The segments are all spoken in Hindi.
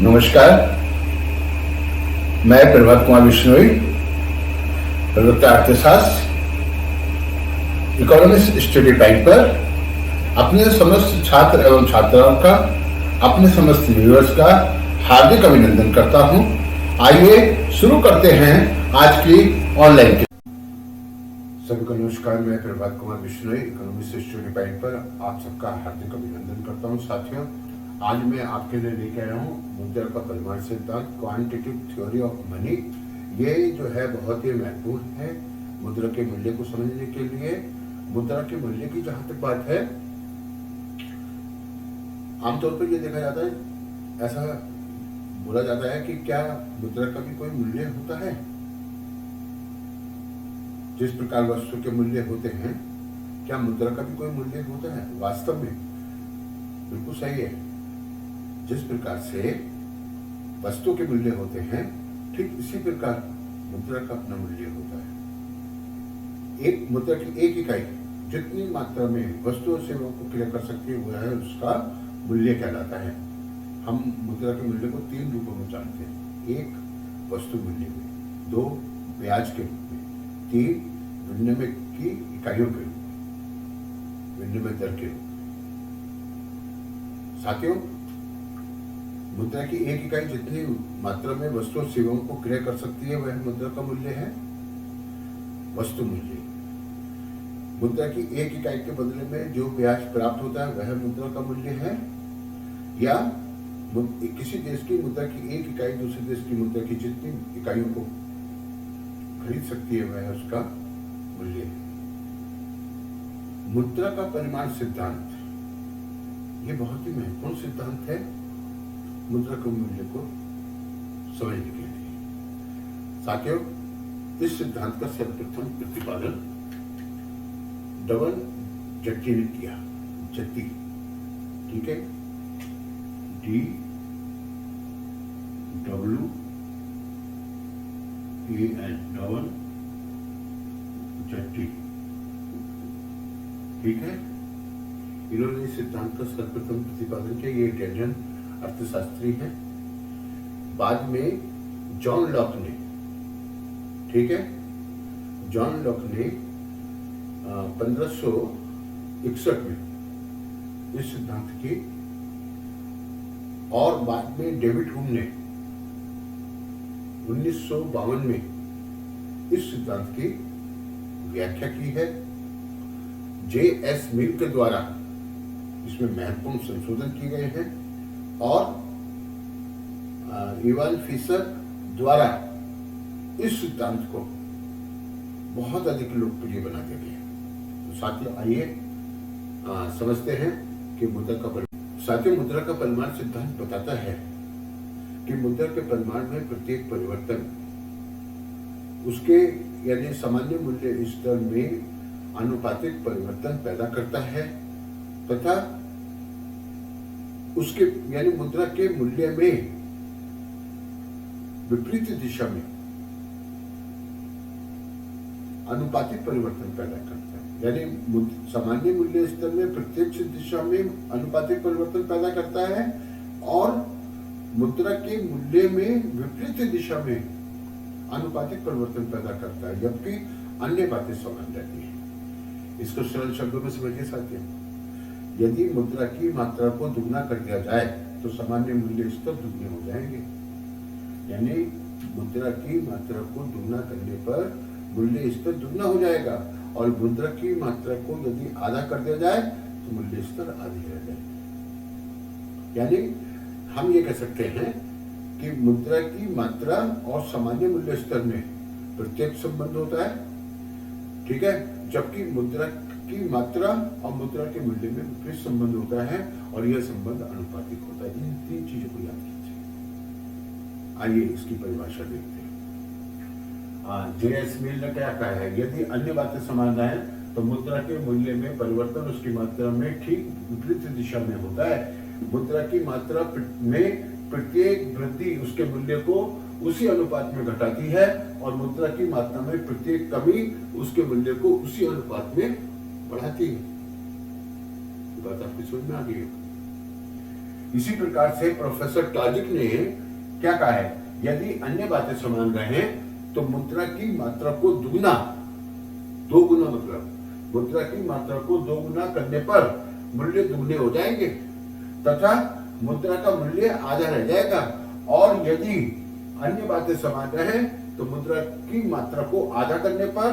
नमस्कार, मैं प्रभात कुमार बिश्नोई, प्रवक्ता अर्थशास्त्र, इकोनॉमिक्स स्टडी टाइम पर अपने समस्त छात्र एवं छात्राओं का, अपने समस्त व्यूअर्स का हार्दिक अभिनंदन करता हूं। आइए शुरू करते हैं आज की ऑनलाइन क्लास। सभी को नमस्कार, मैं Prabhat Kumar Bishnoi, economics study time पर आप सबका हार्दिक अभिनंदन करता हूं। साथियों, आज मैं आपके लिए लेके आया हूँ मुद्रा का परिमाण सिद्धांत, क्वांटिटेटिव थ्योरी ऑफ मनी। ये जो है बहुत ही महत्वपूर्ण है मुद्रा के मूल्य को समझने के लिए। मुद्रा के मूल्य की जहां तक बात है, आमतौर पर यह देखा जाता है, ऐसा बोला जाता है कि क्या मुद्रा का भी कोई मूल्य होता है? जिस प्रकार वस्तु के मूल्य होते हैं, क्या मुद्रा का भी कोई मूल्य होता है? वास्तव में बिल्कुल सही है। जिस प्रकार से वस्तु के मूल्य होते हैं, ठीक इसी प्रकार मुद्रा का अपना मूल्य होता है। एक मुद्रा की एक इकाई जितनी मात्रा में वस्तु और सेवाओं को क्रय कर सकती है, वह है उसका मूल्य कहलाता है। हम मुद्रा के मूल्य को 3 रूपों में जानते हैं। 1 वस्तु मूल्य में, 2 ब्याज के रूप में, 3 विनिमय की इकाइयों के रूप में, विनिमय दर के रूप में। साथियों, मुद्रा की एक इकाई जितनी मात्रा में वस्तु और सेवाओं को क्रय कर सकती है, वह मुद्रा का मूल्य है वस्तु मूल्य। मुद्रा की एक इकाई के बदले में जो ब्याज प्राप्त होता है, वह मुद्रा का मूल्य है। या किसी देश की मुद्रा की एक इकाई दूसरे देश की मुद्रा की जितनी इकाइयों को खरीद सकती है, वह उसका मूल्य है। मुद्रा का परिमाण सिद्धांत, ये बहुत ही महत्वपूर्ण सिद्धांत है मुद्रा के मूल्य को समझने के लिए। साथियों, इस सिद्धांत का सर्वप्रथम प्रतिपादन डबल जट्टी ने किया। जट्टी, ठीक है, DWAN, डबल जट्टी, ठीक है। इन्होंने इस सिद्धांत का सर्वप्रथम प्रतिपादन किया। ये इटालियन अर्थशास्त्री हैं। बाद में जॉन लॉक ने, ठीक है, जॉन लॉक ने 1561 में इस सिद्धांत की, और बाद में डेविड हुम ने 1952 में इस सिद्धांत की व्याख्या की है। JS मिल के द्वारा इसमें महत्वपूर्ण संशोधन किए गए हैं, और इवान फिशर द्वारा इस सिद्धांत को बहुत अधिक लोकप्रिय बना दिया गया। तो साथियों, आइए समझते हैं कि मुद्रा का परिमाण। साथियों, मुद्रा का परिमाण सिद्धांत बताता है कि मुद्रा के परिमाण में प्रत्येक परिवर्तन उसके यानी सामान्य मूल्य स्तर में आनुपातिक परिवर्तन पैदा करता है, तथा उसके यानी मुद्रा के मूल्य में विपरीत दिशा में अनुपातिक परिवर्तन पैदा करता है। यानी सामान्य मूल्य स्तर में प्रत्यक्ष दिशा में अनुपातिक परिवर्तन पैदा करता है, और मुद्रा के मूल्य में विपरीत दिशा में अनुपातिक परिवर्तन पैदा करता है, जबकि अन्य बातें समान रहती हैं। इसको सरल शब्दों में समझिए साथियों, यदि मुद्रा की मात्रा को दुगना कर दिया जाए तो सामान्य मूल्य स्तर दुगने हो जाएंगे। यानी मुद्रा की मात्रा को दुगना करने पर मूल्य स्तर दुगना हो जाएगा, और मुद्रा की मात्रा को यदि आधा कर दिया जाए तो मूल्य स्तर आधी रह जाएगा। यानी हम ये कह सकते हैं कि मुद्रा की मात्रा और सामान्य मूल्य स्तर में प्रत्यक्ष संबंध होता है, ठीक है, जबकि मुद्रा की मात्रा और मुद्रा के मूल्य में विपरीत संबंध होता है, और यह संबंध अनुपातिक होता है। इन 3 चीजों को याद कीजिए। आइए इसकी परिभाषा देखते हैं। JS मिल ने क्या कहा है? यदि अन्य बातें समान है तो मुद्रा के मूल्य में परिवर्तन उसकी मात्रा में ठीक विपरीत दिशा में होता है। मुद्रा की मात्रा में प्रत्येक वृद्धि उसके मूल्य को उसी अनुपात में घटाती है, और मुद्रा की मात्रा में प्रत्येक कमी उसके मूल्य को उसी अनुपात में बढ़ाती है। बात आपकी समझ में आ गई है? इसी प्रकार से प्रोफेसर टॉजिक ने क्या कहा है, यदि अन्य बातें समान रहें तो मुद्रा की मात्रा को दुगना, दो गुना मतलब मुद्रा की मात्रा को दो गुना करने पर मूल्य दुगने हो जाएंगे तथा मुद्रा का मूल्य आधा रह जाएगा। और यदि अन्य बातें समान रहे तो मुद्रा की मात्रा को आधा करने पर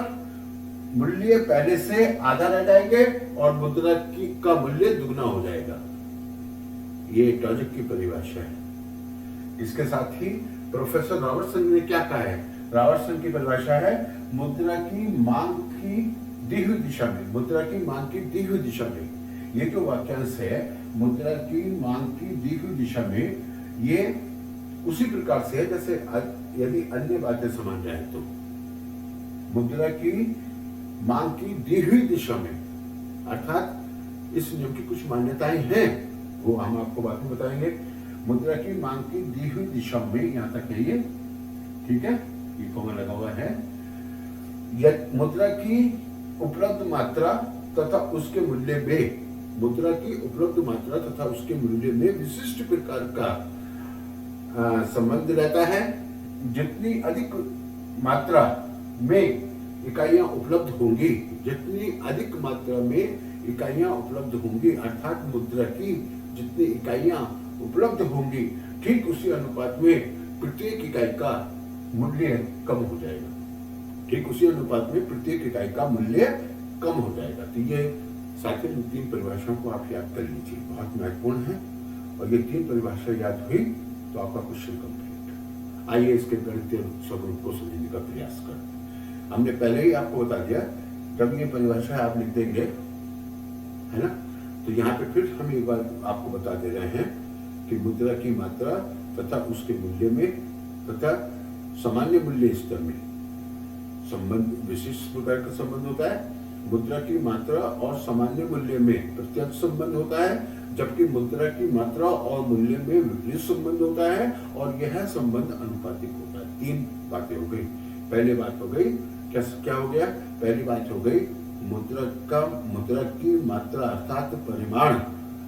मूल्य पहले से आधा रह जाएंगे और मुद्रा की का मूल्य दुगना हो जाएगा। ये टॉजिक की परिभाषा है। इसके साथ ही प्रोफेसर रॉबर्टसन ने क्या कहा है, रॉबर्टसन की परिभाषा है मुद्रा की मांग की दी हुई दिशा में, मुद्रा की मांग की दी हुई दिशा में। ये जो वाक्यांश है मुद्रा की मांग की दी हुई दिशा में, ये उसी प्रकार से है जैसे यदि अन्य बातें समान जाए तो मुद्रा की मांग की दी हुई दिशा में, अर्थात इस नियम की कुछ मान्यताएं हैं, वो हम आपको बाद में बताएंगे। मुद्रा की मांग की दी हुई दिशा में, यहां तक है ये, ठीक है, ये कॉमा लगा हुआ है। मुद्रा की उपलब्ध मात्रा तथा उसके मूल्य में, मुद्रा की उपलब्ध मात्रा तथा उसके मूल्य में विशिष्ट प्रकार का संबंध रहता है। जितनी अधिक मात्रा में इकाइयां उपलब्ध होंगी, जितनी अधिक मात्रा में इकाइयां उपलब्ध होंगी, अर्थात मुद्रा की जितनी इकाइयां उपलब्ध होंगी, ठीक उसी अनुपात में प्रत्येक इकाई का मूल्य कम हो जाएगा। ठीक उसी अनुपात में प्रत्येक इकाई का मूल्य कम हो जाएगा। तो ये साथ ही तीन परिभाषाओं को आप याद कर लीजिए, बहुत महत्वपूर्ण है। और ये तीन परिभाषा याद हुई तो आपका क्वेश्चन कंप्लीट। आइए इसके गणितीय स्वरूप को समझने का प्रयास करें। हमने पहले ही आपको बता दिया, जब ये परिभाषा आप लिख देंगे, है ना, तो यहाँ पे फिर हम एक बार आपको बता दे रहे हैं कि मुद्रा की मात्रा तथा उसके मूल्य में तथा सामान्य मूल्य स्तर में संबंध, विशिष्ट प्रकार का संबंध होता है। मुद्रा की मात्रा और सामान्य मूल्य में प्रत्यक्ष संबंध होता है, जबकि मुद्रा की मात्रा और मूल्य में विपरीत संबंध होता है, और यह संबंध अनुपातिक होता है। तीन बातें हो गई। पहली बात हो गई, क्या हो गया, पहली बात हो गई मुद्रा की मात्रा अर्थात परिमाण,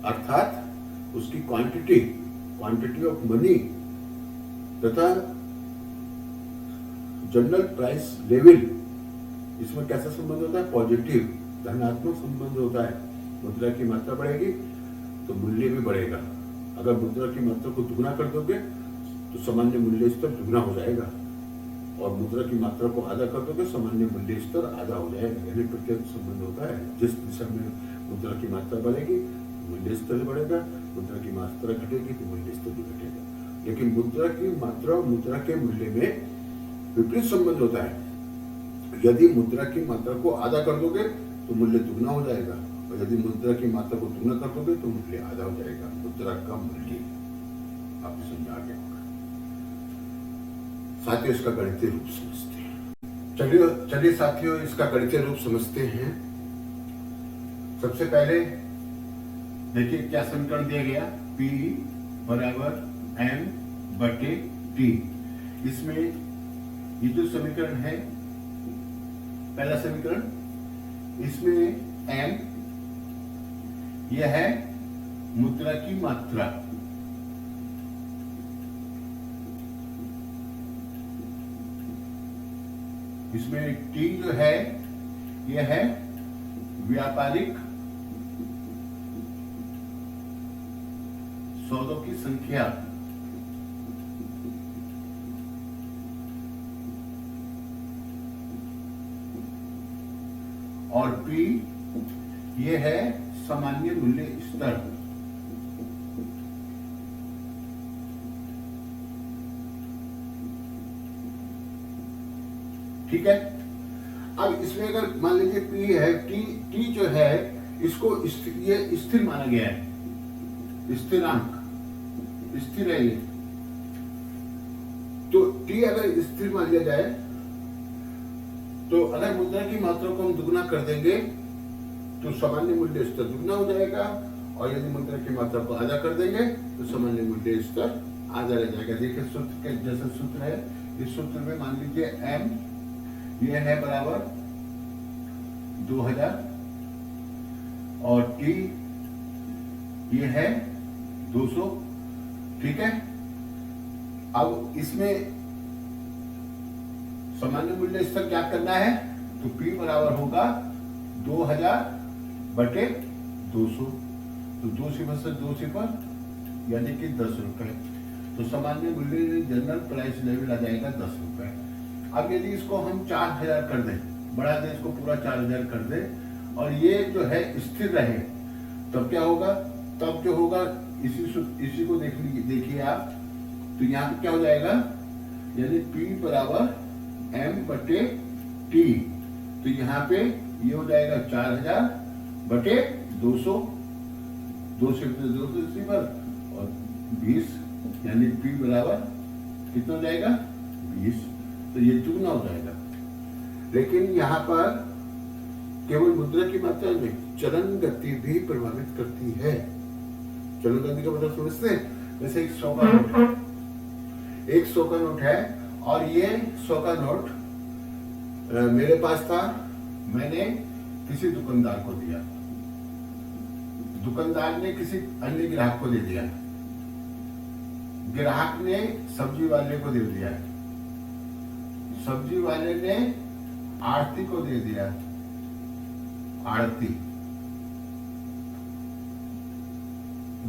अर्थात उसकी क्वांटिटी ऑफ मनी तथा जनरल प्राइस लेवल, इसमें कैसा संबंध होता है, पॉजिटिव, धनात्मक संबंध होता है। मुद्रा की मात्रा बढ़ेगी तो मूल्य भी बढ़ेगा। अगर मुद्रा की मात्रा को दुगना कर दोगे तो सामान्य मूल्य स्तर दुगना हो जाएगा, और मुद्रा की मात्रा को आधा कर दोगे सामान्य मूल्य स्तर आधा हो जाएगा। यानी प्रत्यक्ष संबंध होता है, जिस दिशा में मुद्रा की मात्रा बढ़ेगी मूल्य स्तर बढ़ेगा, मुद्रा की मात्रा घटेगी तो मूल्य स्तर भी घटेगा। लेकिन मुद्रा की मात्रा और मुद्रा के मूल्य में विपरीत संबंध होता है। यदि मुद्रा की मात्रा को आधा कर दोगे तो मूल्य दुगना हो जाएगा, और यदि मुद्रा की मात्रा को दुगना कर दोगे तो मूल्य आधा हो जाएगा। मुद्रा का मूल्य आपको समझ आ गया होगा। साथियों, इसका गणितीय रूप समझते हैं। चलिए साथियों, इसका गणितीय रूप समझते हैं। सबसे पहले देखिए क्या समीकरण दिया गया, P बराबर M/T। इसमें ये जो समीकरण है, पहला समीकरण, इसमें M यह है मुद्रा की मात्रा, इसमें T जो है यह है व्यापारिक सौदों की संख्या, और P ये है सामान्य मूल्य स्तर। ठीक है। अब इसमें अगर मान लीजिए P है, T जो है इसको ये स्थिर माना गया है, स्थिरांक, स्थिर है ये। तो T अगर स्थिर मान लिया जाए तो अगर मुद्रा की मात्रा को हम दुगना कर देंगे तो सामान्य मूल्य स्तर दुगना हो जाएगा, और यदि मुद्रा की मात्रा को आधा कर देंगे तो सामान्य मूल्य स्तर आधा रह जाएगा। देखिए सूत्र के जैसा सूत्र है, इस सूत्र में मान लीजिए M यह है बराबर 2000 और T ये है 200, ठीक है। अब इसमें सामान्य मूल्य स्तर क्या करना है, तो P बराबर होगा 2000 बटे 200, तो 2 सिफर से 2 सिफर यानी कि 10 रुपए, तो सामान्य मूल्य जनरल प्राइस लेवल आ जाएगा 10 रुपए। अब यदि इसको हम 4000 कर दें, बढ़ा दें इसको पूरा 4000 कर दें और ये जो है स्थिर रहे, तब क्या होगा, तब जो होगा इसी को देखिए आप, तो यहाँ पे क्या हो जाएगा, यानी P बराबर M बटे T, तो यहाँ पे ये हो जाएगा 4000 बटे 200, 2 सिफर और 20, यानी P बराबर कितना हो जाएगा 20, तो ये दुगना हो जाएगा। लेकिन यहाँ पर केवल मुद्रा की मात्रा में चलन गति भी प्रभावित करती है। चलन गति का मतलब समझते हैं, जैसे 100 का नोट है, 100 का नोट है और ये 100 का नोट मेरे पास था, मैंने किसी दुकानदार को दिया, दुकानदार ने किसी अन्य ग्राहक को दे दिया, ग्राहक ने सब्जी वाले को दे दिया, सब्जी वाले ने आड़ती को दे दिया, आड़ती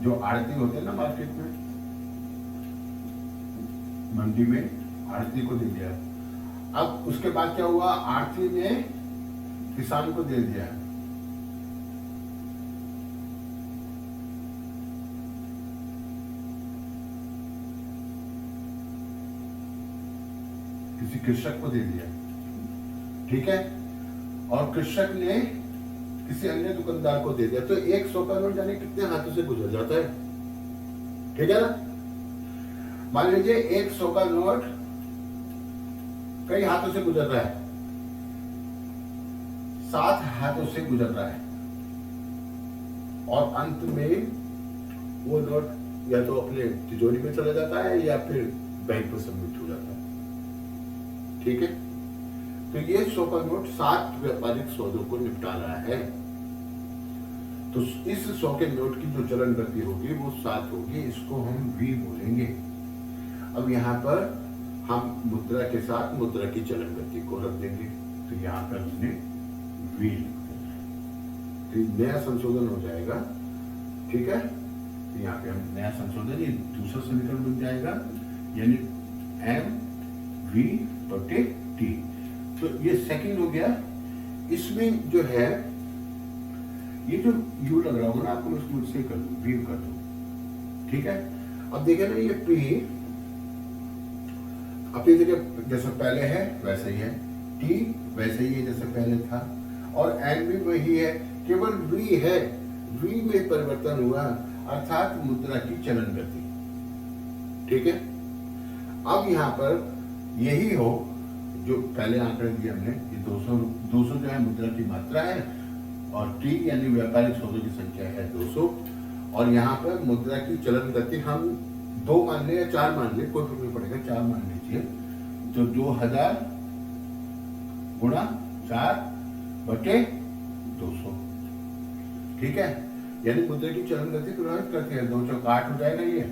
जो आड़ती होते हैं ना मार्केट में, मंडी में आड़ती को दे दिया। अब उसके बाद क्या हुआ, आड़ती ने किसान को दे दिया, किसी कृषक को दे दिया, ठीक है, और कृषक ने किसी अन्य दुकानदार को दे दिया, तो 100 का नोट जाने कितने हाथों से गुजर जाता है, ठीक है ना। मान लीजिए 100 का नोट कई हाथों से गुजर रहा है, 7 हाथों से गुजर रहा है, और अंत में वो नोट या तो अपने तिजोरी में चला जाता है या फिर बैंक में सबमिट हो जाता है, ठीक है। तो ये 100 का नोट 7 व्यापारिक सौदों को निपटा रहा है, तो इस 100 के नोट की जो चलन गति होगी वो 7 होगी, इसको हम V बोलेंगे। अब यहाँ पर हम मुद्रा के साथ मुद्रा की चलन गति को रख देंगे, तो यहाँ पर हमने V लिख देंगे, तो नया संशोधन हो जाएगा, ठीक है। तो यहाँ पे हम नया संशोधन, ये दूसरा समीकरण बन जाएगा, यानी M V बटे T, तो ये सेकंड हो गया। इसमें जो है ये जो U लग रहा होगा ना, आपको उसको मुझसे कर दो, V कर दो, ठीक है। अब देखिए ना, ये P अपनी जगह जैसे पहले है वैसे ही है, T वैसे ही है जैसे पहले था, और M भी वही है, केवल V है, V में परिवर्तन हुआ, अर्थात मुद्रा की चलन गति, ठीक है। अब यहाँ पर यही हो जो पहले आंकड़े दिए हमने, ये 200 जो है मुद्रा की मात्रा है, और T यानी व्यापारिक सौदों की संख्या है 200, और यहाँ पर मुद्रा की चलन गति हम 2 मान ले या 4 मान ले, कोई फर्क नहीं पड़ेगा, 4 मान लीजिए, तो 2000 गुणा 4 बटे 200, ठीक है। यानी मुद्रा की चलन गति प्रभावित करती है, 2 चौक 8 हो जाएगा, ये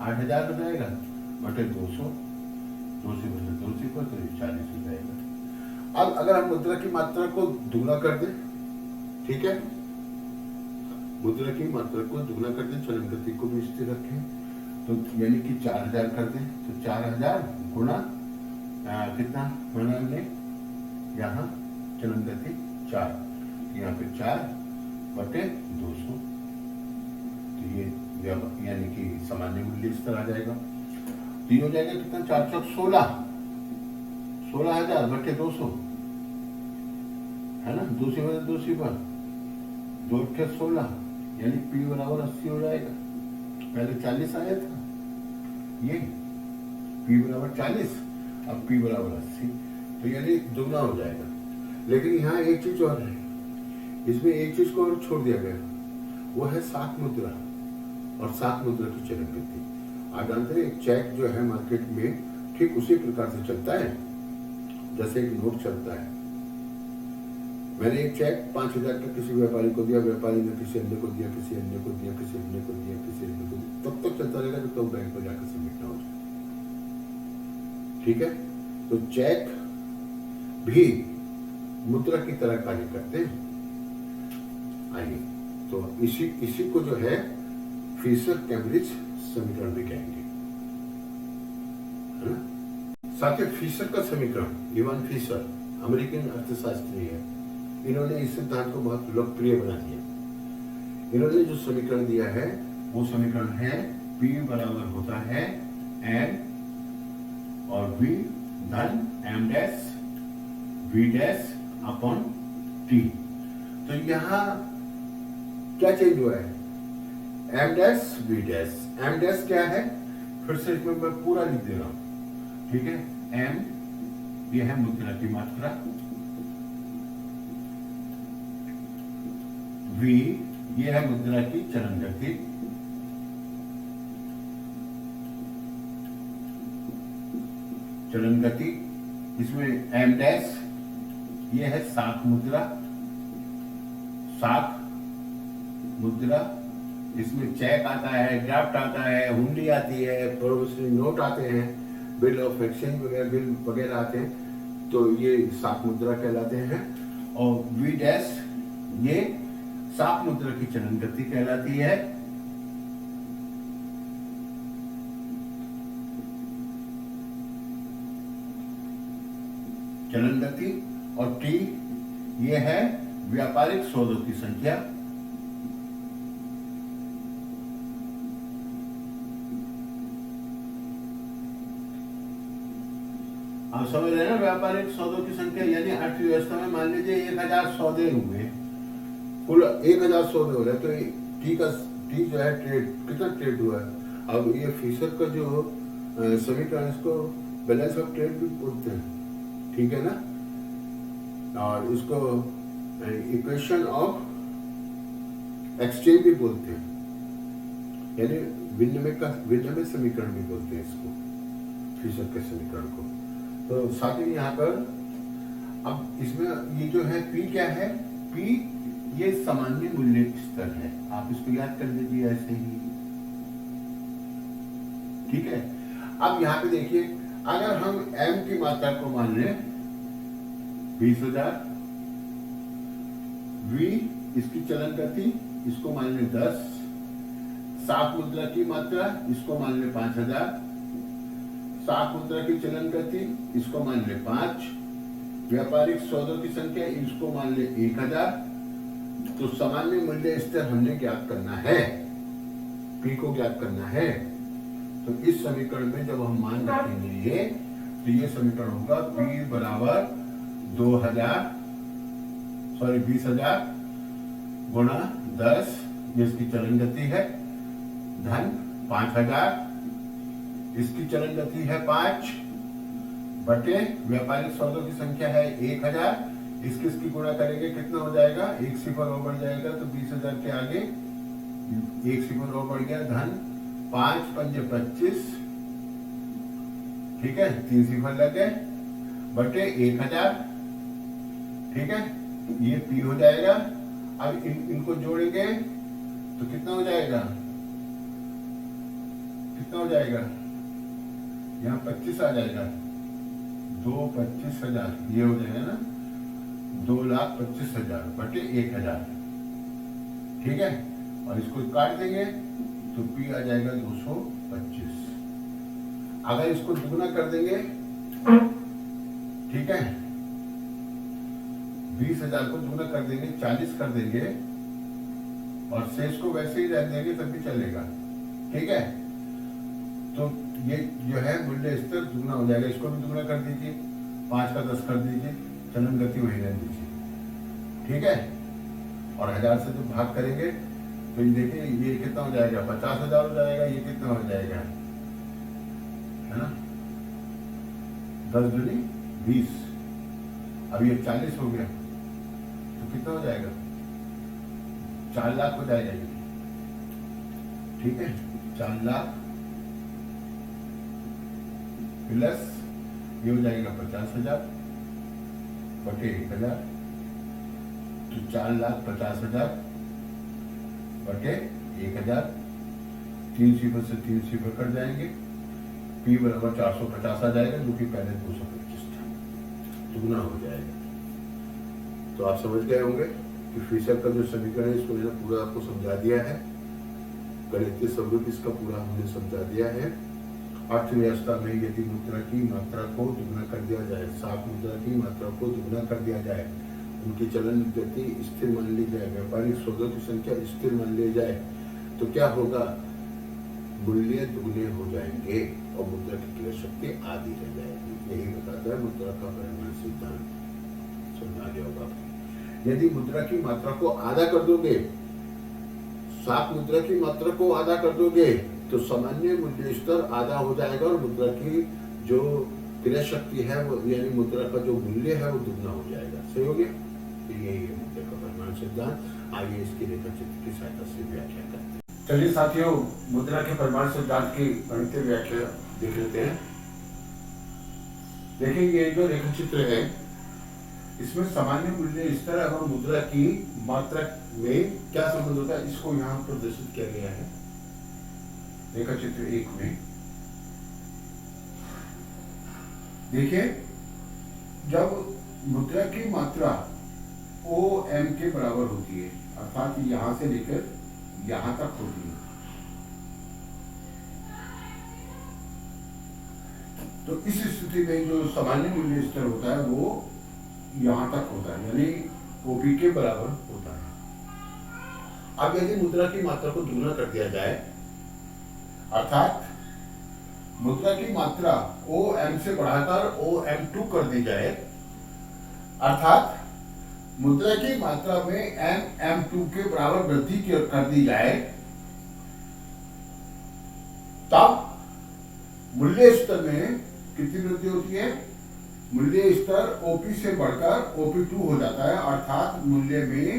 8000 हो जाएगा बटे 200, 2 सिफर 2 सिफर, तो 40 हो जाएगा। अब अगर हम मुद्रा की मात्रा को दुगना कर दें, ठीक है, मुद्रा की मात्रा को दुगना कर दें, चलन गति को भी स्थिर रखें, तो यानी कि 4000 कर दें, तो 4000 गुणा कितना बना हमने यहाँ चलन गति 4, यहाँ पे 4 बटे 200, तो ये यानी कि सामान्य मूल्य इस तरह आ जाएगा, तो ये हो जाएगा कितना, 4 चौक 16, 16000 बटे 200 है ना, 2 सिफर 2 सिफर 2 के 16, यानी P बराबर 80 हो जाएगा, पहले 40 आया था, ये P बराबर 40, अब P बराबर 80, तो यानी दुगना हो जाएगा। लेकिन यहाँ एक चीज और है, इसमें एक चीज को और छोड़ दिया गया, वो है 7 मुद्रा और 7 मुद्रा की चलन गति। आप जानते हैं एक चेक जो है मार्केट में ठीक उसी प्रकार से चलता है जैसे एक नोट चलता है, मैंने एक चेक 5,000 का किसी व्यापारी को दिया, व्यापारी ने किसी अन्य को दिया, किसी अन्य को दिया, किसी अन्य को दिया, किसी अन्य को दिया, तब तक चलता रहेगा जब तक बैंक में जाकर सबमिट ना हो जाए। ठीक है, तो चेक भी मुद्रा की तरह कार्य करते हैं। आइए, तो इसी को जो है फिशर कैम्ब्रिज समीकरण भी कहेंगे, है ना। साथ ही फिशर का समीकरण, इवान फिशर अमेरिकन अर्थशास्त्री है, इन्होंने इस सिद्धांत को बहुत लोकप्रिय बना दिया। इन्होंने जो समीकरण दिया है वो समीकरण है P बराबर होता है N और V धन M dash V dash upon T। तो यहां क्या चेंज हुआ है? M dash V dash. M dash क्या है? फिर से इसमें मैं पूरा लिख दे रहा हूं, ठीक है। M ये है मुद्रा की मात्रा, V ये है मुद्रा की चलन गति, इसमें M डैश ये है साख मुद्रा, इसमें चेक आता है, ड्राफ्ट आता है, हुंडी आती है, प्रोमिसरी नोट आते हैं, बिल ऑफ एक्सचेंज वगैरह आते हैं, तो ये साख मुद्रा कहलाते हैं। और V डैश ये साख मुद्रा की चलन गति कहलाती है। चलन गति और T ये है व्यापारिक सौदों की संख्या। आप समझ रहे हैं ना, व्यापारिक सौदों की संख्या, यानी अर्थव्यवस्था में मान लीजिए 1000 सौदे हुए, कुल 1000 सौदे हो रहे, तो टी जो है ट्रेड, कितना ट्रेड हुआ है। अब ये फिशर का जो समीकरण, इसको बैलेंस ऑफ ट्रेड भी बोलते हैं, ठीक है ना, और इसको इक्वेशन ऑफ एक्सचेंज भी बोलते हैं, यानी विनिमय समीकरण भी बोलते हैं इसको, फिशर के समीकरण को। तो साथ ही यहाँ पर अब इसमें ये जो है P क्या है? P ये सामान्य मूल्य स्तर है, आप इसको याद कर लीजिए ऐसे ही, ठीक है। अब यहाँ पे देखिए, अगर हम M की मात्रा को मान लें 20,000, V इसकी चलन गति इसको मान लें 10, साख मुद्रा की मात्रा इसको मान लें 5,000, साख मुद्रा की चलन गति इसको मान ले 5, व्यापारिक सौदों की संख्या इसको मान ले 1000। तो सामान्य मूल्य स्तर हमने ज्ञात करना है, P को ज्ञात करना है। तो इस समीकरण में जब हम मान रखेंगे तो ये समीकरण होगा P बराबर 20,000 गुणा 10, ये इसकी चलन गति है, धन 5,000, इसकी चलन गति है 5 बटे व्यापारिक सौदों की संख्या है 1000, इसकी गुणा करेंगे कितना हो जाएगा? 1 सिफर और बढ़ जाएगा, तो 20,000 के आगे 1 सिफर और बढ़ गया, धन 5 पंजे 25, ठीक है, 3 सिफर लग गए, बटे 1000, ठीक है, ये P हो जाएगा। अब इनको जोड़ेंगे तो कितना हो जाएगा? यहाँ 25 आ जाएगा, 2,25,000 ये हो जाएगा ना, 2,25,000 बटे 1000, ठीक है। और इसको काट देंगे तो P आ जाएगा 225। अगर इसको दुगना कर देंगे, ठीक है, 20,000 को दुगना कर देंगे, 40 कर देंगे, और शेष को वैसे ही रह देंगे तब भी चलेगा, ठीक है। तो ये जो है मूल्य स्तर दुगना हो जाएगा, इसको भी दुगना कर दीजिए, 5 का 10 कर दीजिए, चलन गति वही रह दीजिए, ठीक है। और 1000 से जब भाग करेंगे तो ये देखिए ये कितना हो जाएगा? 50,000 हो जाएगा, ये कितना हो जाएगा, है ना, 10 दूनी 20, अब ये 40 हो गया, तो कितना हो जाएगा? 4 लाख हो जाएगा ये, ठीक है। 4 लाख प्लस ये हो जाएगा 50,000 बटे 1000, तो 4,50,000 बटे 1,000, 3 सिफर से 3 सिफर कट जाएंगे, P बराबर 450 आ जाएगा, जो कि पहले 225 था, दुगना हो जाएगा। तो आप समझ गए होंगे कि फिशर का जो समीकरण है इसको मैंने पूरा आपको समझा दिया है, गणितीय स्वरूप इसका पूरा हमने समझा दिया है। अर्थव्यवस्था में यदि मुद्रा की मात्रा को दुगना कर दिया जाए, साफ मुद्रा की मात्रा को दुगना कर दिया जाए, उनकी चलन गति स्थिर मान ली जाए, व्यापारिक सौदों की संख्या स्थिर मान ली जाए, तो क्या होगा, मूल्य दुगने हो जाएंगे और मुद्रा की क्रय शक्ति आधी रह जाएगी। यही बताता है मुद्रा का परिमाण सिद्धांत। समझ आ गया होगा। यदि मुद्रा की मात्रा को आधा कर दोगे, साफ मुद्रा की मात्रा को आधा कर दोगे, तो सामान्य मूल्य स्तर आधा हो जाएगा और मुद्रा की जो क्रय शक्ति है वो, यानी मुद्रा का जो मूल्य है वो दुगना हो जाएगा। सही हो गया। तो यही है मुद्रा का परिमाण सिद्धांत। आइए इसकी रेखा चित्र की सहायता से व्याख्या करते हैं। चलिए साथियों, मुद्रा के परिमाण सिद्धांत की गणितीय व्याख्या देख लेते हैं। देखिए, ये जो रेखा चित्र है इसमें सामान्य मूल्य स्तर और मुद्रा की मात्रा में क्या संबंध होता है, इसको यहाँ प्रदर्शित किया गया है रेखा चित्र 1 में। देखिए, जब मुद्रा की मात्रा OM के बराबर होती है, अर्थात यहां से लेकर यहां तक होती है, तो इस स्थिति में जो सामान्य मूल्य स्तर होता है वो यहां तक होता है, यानी OP के बराबर होता है। अब यदि मुद्रा की मात्रा को दुगना कर दिया जाए, अर्थात मुद्रा की मात्रा OM से बढ़ाकर OM2 कर दी जाए, अर्थात मुद्रा की मात्रा में MM2 के बराबर वृद्धि कर दी जाए, तब मूल्य स्तर में कितनी वृद्धि होती है, मूल्य स्तर OP से बढ़कर OP2 हो जाता है, अर्थात मूल्य में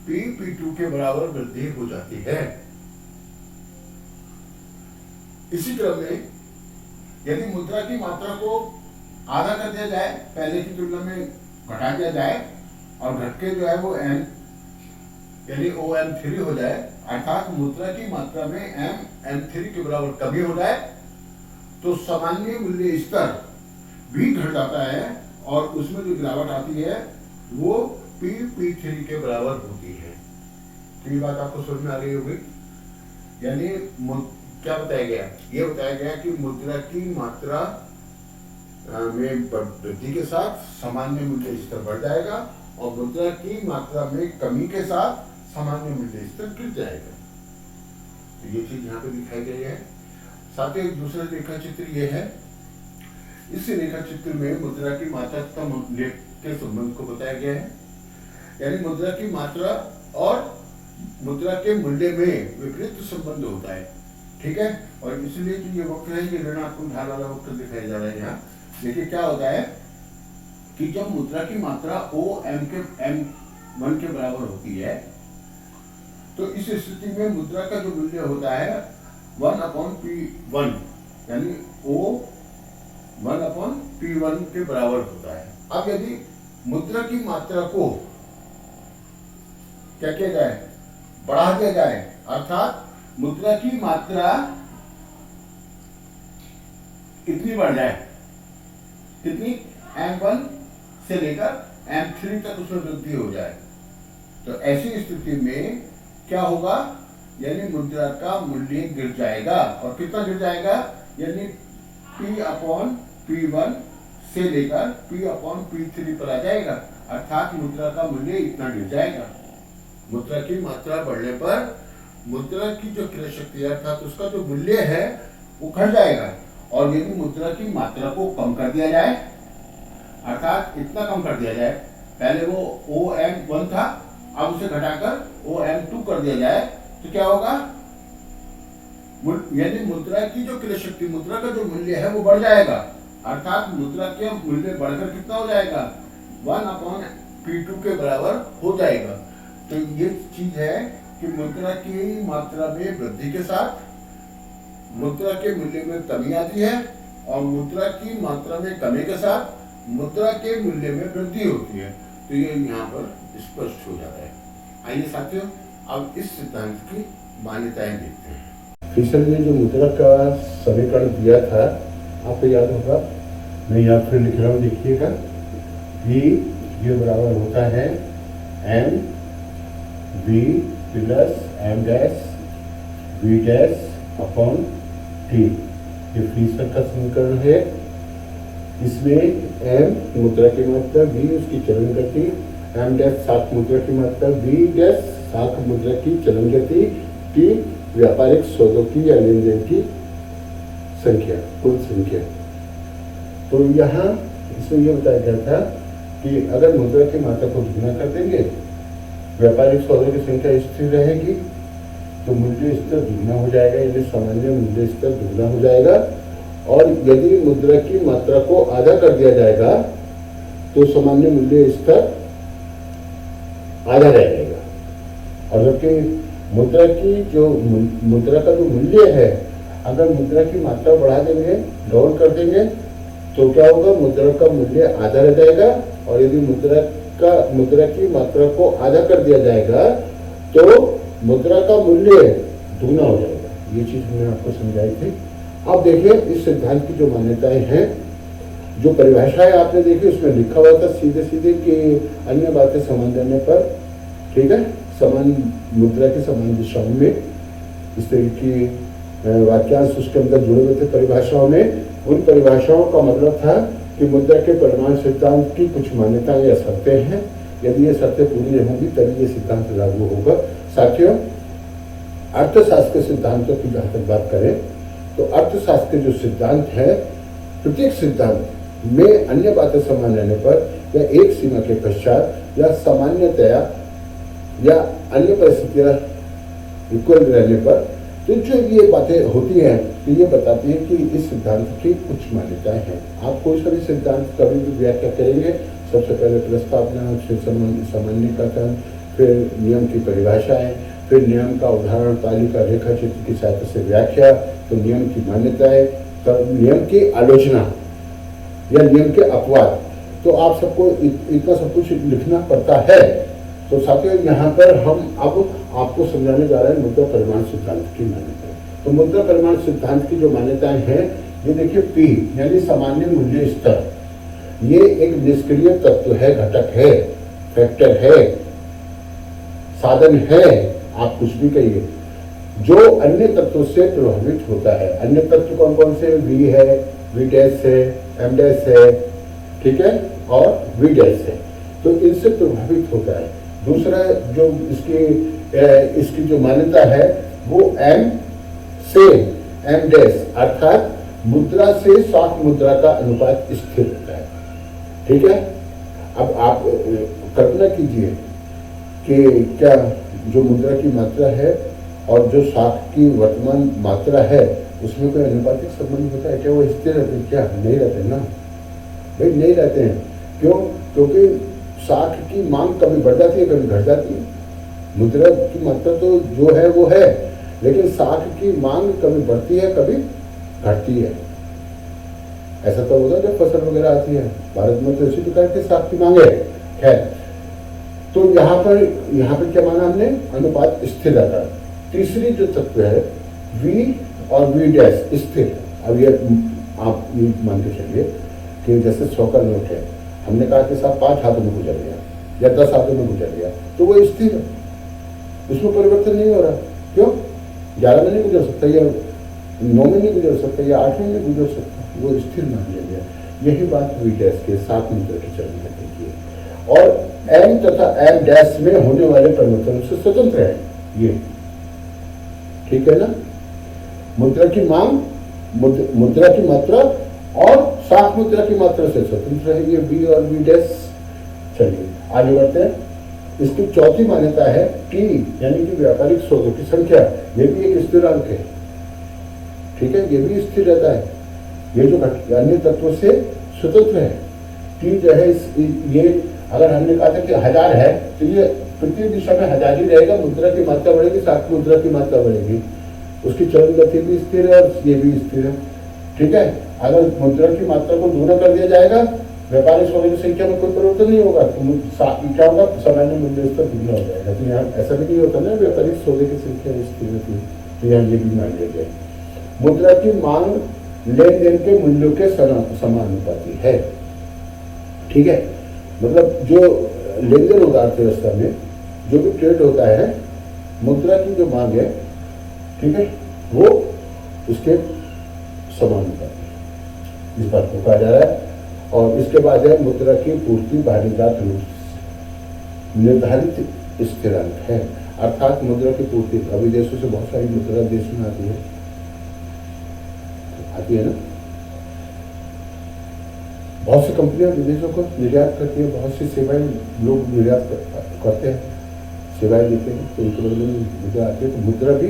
P2 के बराबर वृद्धि हो जाती है। इसी क्रम में यदि मुद्रा की मात्रा को आधा कर दिया जाए, पहले की तुलना में घटा दिया जाए, और घट के जो है वो M यानी OM3 हो जाए, अर्थात मुद्रा की मात्रा में MM3 के बराबर कमी हो जाए, तो सामान्य मूल्य स्तर भी घट जाता है और उसमें जो गिरावट आती है वो P3 के बराबर होती है। तो ये बात आपको समझ में आ गई होगी। यानी क्या बताया गया, ये बताया गया कि मुद्रा की मात्रा में वृद्धि के साथ सामान्य मूल्य स्तर बढ़ जाएगा और मुद्रा की मात्रा में कमी के साथ सामान्य मूल्य स्तर गिर जाएगा। तो ये चीज यहाँ पे दिखाई गई है। साथ ही एक दूसरा रेखा चित्र ये है। इस रेखा चित्र में मुद्रा की मात्रा तथा मूल्य के संबंध को बताया गया है, यानी मुद्रा की मात्रा और मुद्रा के मूल्य में विपरीत संबंध होता है। ठीक है, और इसलिए जो ये वक्र है ये ऋणात्मक ढाल वाला वक्र दिखाया जा रहा है यहाँ। देखिए क्या होता है कि जब मुद्रा की मात्रा OM के M1 के बराबर होती है, तो इस स्थिति में मुद्रा का जो मूल्य होता है 1/P1, यानी O 1/P1 के बराबर होता है। अब यदि मुद्रा की मात्रा को क्या किया जाए, बढ़ा दिया जाए, अर्थात मुद्रा की मात्रा कितनी बढ़ जाए, कितनी, M1 से लेकर M3 तक उसमें वृद्धि हो जाए, तो ऐसी स्थिति में क्या होगा, यानी मुद्रा का मूल्य गिर जाएगा। और कितना गिर जाएगा, यानी P/P1 से लेकर P/P3 पर आ जाएगा, अर्थात मुद्रा का मूल्य इतना गिर जाएगा। मुद्रा की मात्रा बढ़ने पर मुद्रा की जो क्रय शक्ति है, अर्थात उसका जो मूल्य है वो घट जाएगा। और यदि मुद्रा की मात्रा को कम कर दिया जाए, अर्थात इतना कम कर दिया जाए, पहले वो OM1 था, अब उसे घटाकर OM2 कर दिया जाए, तो क्या होगा, यानी मुद्रा की जो क्रय शक्ति, मुद्रा का जो मूल्य है वो बढ़ जाएगा, अर्थात मुद्रा के मूल्य बढ़कर कितना हो जाएगा, 1/P2 के बराबर हो जाएगा। तो ये चीज है कि मुद्रा की मात्रा में वृद्धि के साथ मुद्रा के मूल्य में कमी आती है और मुद्रा की मात्रा में कमी के साथ मुद्रा के मूल्य में वृद्धि होती है। तो ये यहाँ पर स्पष्ट हो जाता है। आइए साथियों, अब इस सिद्धांत की मान्यताएं देखते हैं। फिशर ने जो मुद्रा का समीकरण दिया था, आपको याद होगा, मैं यहाँ फिर लिख रहा हूँ, देखिएगा। V ये बराबर होता है M V plus M dash V dash upon T। ये फिशर का समीकरण है। इसमें M मुद्रा की मात्रा, V उसकी चलन गति, M डैश साख मुद्रा की मात्रा, V डैश साख मुद्रा की चलन गति, T व्यापारिक सौदों की या लेन देन की संख्या, कुल संख्या। तो यहाँ इसमें यह बताया गया था कि अगर मुद्रा की मात्रा को दुगना कर देंगे, व्यापारिक सौदों की संख्या स्थिर रहेगी, तो मूल्य स्तर दुगना हो जाएगा, यानी सामान्य मूल्य स्तर दुगना हो जाएगा। और यदि मुद्रा की मात्रा को आधा कर दिया जाएगा तो सामान्य मूल्य स्तर आधा रह जाएगा। और जबकि मुद्रा का जो मूल्य है, अगर मुद्रा की मात्रा बढ़ा देंगे, डबल कर देंगे, तो क्या होगा, मुद्रा का मूल्य आधा रह जाएगा। और यदि मुद्रा की मात्रा को आधा कर दिया जाएगा तो मुद्रा का मूल्य दुगना हो जाएगा। ये चीज हमने आपको समझाई थी। अब देखिए इस सिद्धांत की जो मान्यताएं हैं, जो परिभाषाएं आपने देखी, उसमें लिखा हुआ था सीधे सीधे कि अन्य बातें समान रहने पर, ठीक है, समान मुद्रा की समान दिशाओं में, इस तरह की वाक्यांश उसके अंदर जुड़े हुए थे परिभाषाओं में। उन परिभाषाओं का मतलब था कि मुद्रा के परिमाण सिद्धांत की कुछ मान्यताएं या शर्तें हैं। यदि ये शर्तें पूरी होंगी तभी ये सिद्धांत लागू होगा। साथियों, अर्थशास्त्र के सिद्धांतों की जहां तक बात करें तो अर्थशास्त्र के जो सिद्धांत है, प्रत्येक सिद्धांत में अन्य बातें समान रहने पर या एक सीमा के पश्चात या सामान्यतया या अन्य परिस्थितियां इक्वल रहने पर, तो जो ये बातें होती हैं तो ये बताती है कि इस सिद्धांत की कुछ मान्यताएं हैं। आप कोई सा भी सिद्धांत कभी भी व्याख्या करेंगे, सबसे पहले प्रस्तावना, फिर सामान्यीकरण, फिर नियम की परिभाषाएं, फिर नियम का उदाहरण, तालिका, रेखा चित्र की सहायता से व्याख्या, तो नियम की मान्यताएं, तब नियम की आलोचना या नियम के अपवाद। तो आप सबको इतना सब कुछ लिखना पड़ता है। तो साथियों, यहाँ पर हम अब आपको समझाने जा रहे हैं मुद्रा परिमाण सिद्धांत की मान्यताएं। तो मुद्रा परिमाण सिद्धांत की जो मान्यताएं हैं, ये देखिए, P यानी सामान्य मूल्य स्तर, ये एक निष्क्रिय तत्व है, घटक है, फैक्टर है, साधन है, आप कुछ भी कहिए, जो अन्य तत्वों से प्रभावित होता है। अन्य तत्व कौन कौन से? V है, V डैश है, M डैश है, ठीक है, और V डैश है, तो इनसे प्रभावित होता है। दूसरा जो इसकी जो मान्यता है वो M से M डैश, अर्थात मुद्रा से साख मुद्रा का अनुपात स्थिर रहता है, ठीक है। अब आप कल्पना कीजिए कि क्या जो मुद्रा की मात्रा है और जो साख की वर्तमान मात्रा है उसमें कोई अनुपातिक संबंध होता है क्या? वो स्थिर रहते हैं क्या? नहीं रहते ना भाई, नहीं रहते हैं। क्यों? क्योंकि साख की मांग कभी बढ़ जाती है, कभी घट जाती है। मुद्रा की मात्रा तो जो है वो है, लेकिन साख की मांग कभी बढ़ती है, कभी घटती है। ऐसा तो होता है जब फसल वगैरह आती है। भारत में तो इसी प्रकार की साख की मांग है। खैर, तो यहाँ पर क्या माना हमने? अनुपात स्थिर रहता है। तीसरी जो तत्व है V और V डैश स्थिर। अब ये आप ये मान के चलिए कि जैसे 100 का नोट है, हमने कहा कि साहब 5 हाथों में गुजर गया या 10 हाथों में गुजर गया, तो वो स्थिर है, उसमें परिवर्तन नहीं हो रहा। क्यों? 11 में नहीं गुजर सकता, या 9 में नहीं गुजर सकता, या 8 में नहीं गुजर सकता, वो स्थिर मान लिया गया। यही बात V डैश के साख मुद्रा की चलन गति की है। और M तथा M डैश में होने वाले परिवर्तन से स्वतंत्र है ये, ठीक है ना। मुद्रा की मांग, मुद्रा की मात्रा और साख मुद्रा की मात्रा से स्वतंत्र है ये V और V डैश। चलिए आगे बढ़ते हैं। इसकी चौथी मान्यता है T यानी कि व्यापारिक सौदों की संख्या। ये भी एक स्थिरांक है, ठीक है, ये भी स्थिर रहता है। ये जो अन्य तत्वों से स्वतंत्र है। T जो है ये अगर हमने कहा था कि 1000 है तो ये प्रत्येक दिशा में 1000 ही रहेगा। मुद्रा की मात्रा बढ़ेगी, साख मुद्रा की मात्रा बढ़ेगी, उसकी चलन गति भी स्थिर है और ये भी स्थिर है, ठीक है। अगर मुद्रा की मात्रा को दोगुना कर दिया जाएगा व्यापारिक सौदे की संख्या में कोई परिवर्तन नहीं होगा, तो क्या होगा, सामान्य मूल्य स्तर दुगना हो जाएगा। तो यहाँ ऐसा भी नहीं होता ना, व्यापारिक सौदे की संख्या स्थिर रहती है, तो यहाँ ये भी मान लिया गया। मुद्रा की मांग लेन देन के मूल्यों के समानुपाती है। ठीक है, मतलब जो लेन देन होता है अर्थव्यवस्था में, जो भी ट्रेड होता है, मुद्रा की जो मांग है, ठीक है, वो उसके समानुपाती, इस बात को कहा जा रहा है। और इसके बाद है मुद्रा की पूर्ति बाध्यता निर्धारित स्थिरांक है, अर्थात मुद्रा की पूर्ति अभी देशों से बहुत सारी मुद्रा देश में आती है ना, बहुत सी कंपनियां विदेशों को निर्यात करती है, बहुत सी सेवाएं लोग निर्यात करते हैं, सेवाएं देते हैं, तो उनके बदले में मुद्रा आती है। तो मुद्रा भी,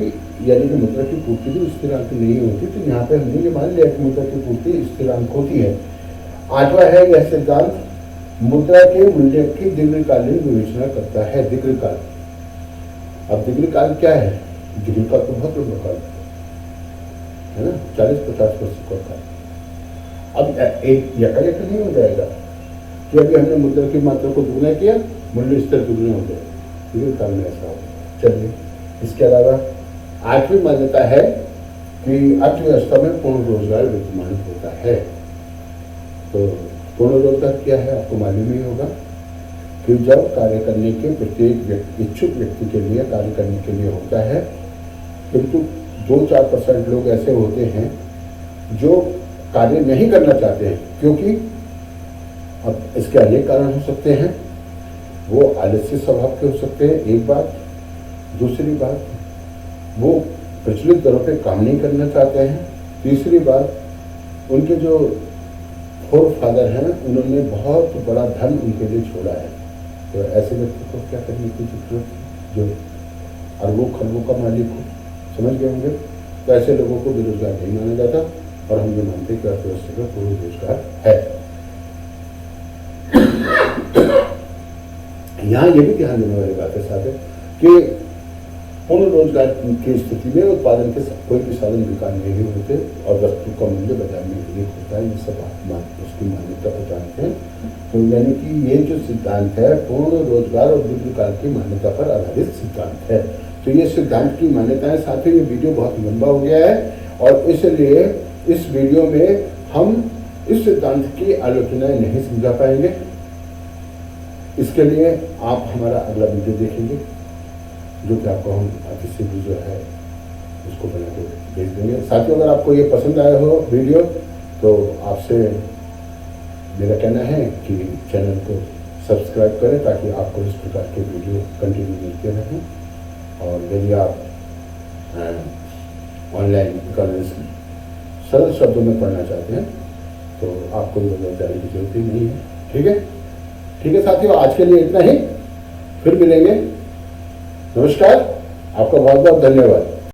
यानी कि मुद्रा की पूर्ति भी स्थिरांक नहीं होती। तो यहाँ पे हमने ये मान लिया कि मुद्रा की पूर्ति स्थिरांक होती है। 8वां है यह सिद्धांत मुद्रा के मूल्य की दीर्घकालीन विवेचना करता है। दीर्घकाल, अब दीर्घकाल क्या है? दीर्घकाल तो बहुत लंबा काल है ना, 40-50 वर्ष का काल। अब एक यकायक नहीं हो जाएगा कि अभी हमने मुद्रा की मात्रा को दुगना किया, मूल्य स्तर दुगना हो जाएगा, दीर्घकाल में ऐसा होगा। चलिए, इसके अलावा 8वीं मान्यता है कि अर्थव्यवस्था में पूर्ण रोजगार विद्यमान होता है। तो पूर्ण रोजगार क्या है आपको मालूम ही होगा कि जब कार्य करने के प्रत्येक इच्छुक व्यक्ति के लिए कार्य करने के लिए होता है, किंतु 2-4% लोग ऐसे होते हैं जो कार्य नहीं करना चाहते हैं, क्योंकि अब इसके अनेक कारण हो सकते हैं। वो आलस्य स्वभाव के हो सकते हैं, एक बात। दूसरी बात, वो प्रचलित दरों पे काम नहीं करना चाहते हैं। तीसरी बात, उनके जो फोर फादर हैं, उन्होंने बहुत बड़ा धन उनके लिए छोड़ा है। तो ऐसे व्यक्ति को क्या करने की जरूरत है, जो अरबों खरबों का मालिक हो, समझ गए होंगे। तो ऐसे लोगों को बेरोजगार नहीं माना जाता, और हम ये मानते कि अर्थव्यवस्था में पूर्ण रोजगार है। यहाँ ये भी ध्यान देने वाली बात है साथ कि पूर्ण रोजगार की स्थिति में उत्पादन के कोई भी साधन विकार नहीं होते और वस्तु का मूल्य बाजार में विवेक होता है। ये सब उसकी मान्यता को जानते हैं। तो यानी कि ये जो सिद्धांत है पूर्ण रोजगार और दीर्घकाल की मान्यता पर आधारित सिद्धांत है। तो ये सिद्धांत की मान्यताएं, साथ ही ये वीडियो बहुत लंबा हो गया है, और इसलिए इस वीडियो में हम इस सिद्धांत की आलोचनाएं नहीं समझा पाएंगे। इसके लिए आप हमारा अगला वीडियो देखेंगे, जो कि आपको हम अति शीघ्र जो है उसको बना के भेज देंगे। साथियों, अगर आपको ये पसंद आया हो वीडियो, तो आपसे मेरा कहना है कि चैनल को सब्सक्राइब करें, ताकि आपको इस प्रकार के वीडियो कंटिन्यू मिलते रहें। और यदि आप ऑनलाइन इकोनॉमिक्स सरल शब्दों में पढ़ना चाहते हैं, तो आपको बदल जाने की जरूरत ही नहीं है। ठीक है, ठीक है साथियों, आज के लिए इतना ही, फिर मिलेंगे। नमस्कार, आपका बहुत बहुत धन्यवाद।